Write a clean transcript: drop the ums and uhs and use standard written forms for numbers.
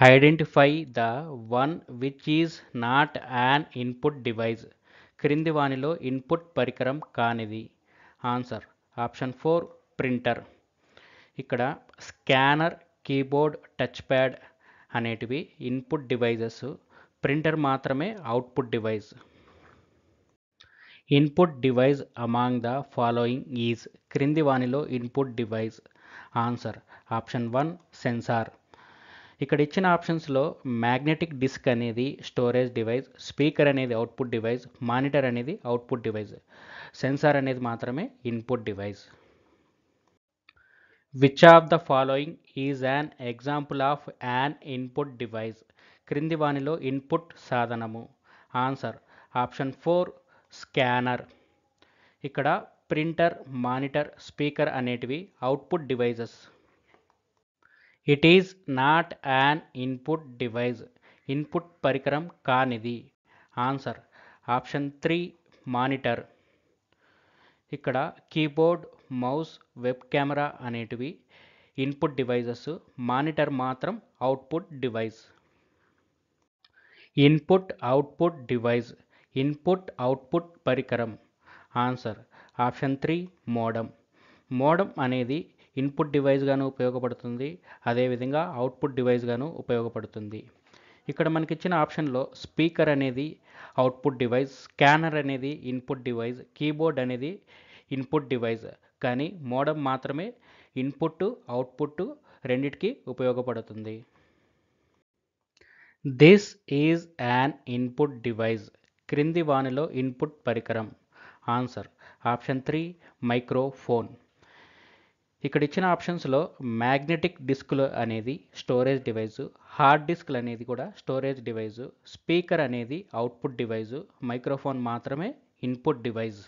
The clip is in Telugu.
Identify the one which is not an input device. క్రింది వానిలో ఇన్పుట్ పరికరం కానిది. Answer option 4 printer. ఇక్కడ స్కానర్, కీబోర్డ్, టచ్ ప్యాడ్ అనేటివి ఇన్పుట్ డివైజెస్. ప్రింటర్ మాత్రమే output device. Input device among the following is. క్రింది వానిలో input device. Answer option 1 sensor. ఇక్కడ ఇచ్చిన ఆప్షన్స్లో మ్యాగ్నెటిక్ డిస్క్ అనేది స్టోరేజ్ డివైస్, స్పీకర్ అనేది అవుట్పుట్ డివైస్, మానిటర్ అనేది అవుట్పుట్ డివైస్, సెన్సార్ అనేది మాత్రమే input device. Which of the following is an example of an input device. క్రింది వానిలో ఇన్పుట్ సాధనము. Answer option 4 scanner. ఇక్కడ ప్రింటర్, మానిటర్, స్పీకర్ అనేటివి output devices. It is not an input device. Input పరికరం కానిది. Answer option 3 monitor. ఇక్కడ కీబోర్డ్, మౌస్, వెబ్ కెమెరా అనేటివి ఇన్పుట్ డివైజెస్. మానిటర్ మాత్రం output device. Input output device. Input output పరికరం. Answer option 3 modem. మోడమ్ అనేది ఇన్పుట్ డివైస్గాను ఉపయోగపడుతుంది, అదేవిధంగా అవుట్పుట్ డివైస్గాను ఉపయోగపడుతుంది. ఇక్కడ మనకి ఇచ్చిన ఆప్షన్లో స్పీకర్ అనేది అవుట్పుట్ డివైస్, స్కానర్ అనేది ఇన్పుట్ డివైస్, కీబోర్డ్ అనేది ఇన్పుట్ డివైస్, కానీ మోడమ్ మాత్రమే ఇన్పుట్ అవుట్పుట్ రెండిటికి ఉపయోగపడుతుంది. This is an input device. క్రింది వానిలో ఇన్పుట్ పరికరం. Answer option 3 microphone. ఇక్కడ ఇచ్చిన ఆప్షన్స్లో మ్యాగ్నెటిక్ డిస్క్లు అనేది స్టోరేజ్ డివైజు, హార్డ్ డిస్క్లు అనేది కూడా స్టోరేజ్ డివైజు, స్పీకర్ అనేది అవుట్పుట్ డివైజు, మైక్రోఫోన్ మాత్రమే ఇన్పుట్ డివైస్.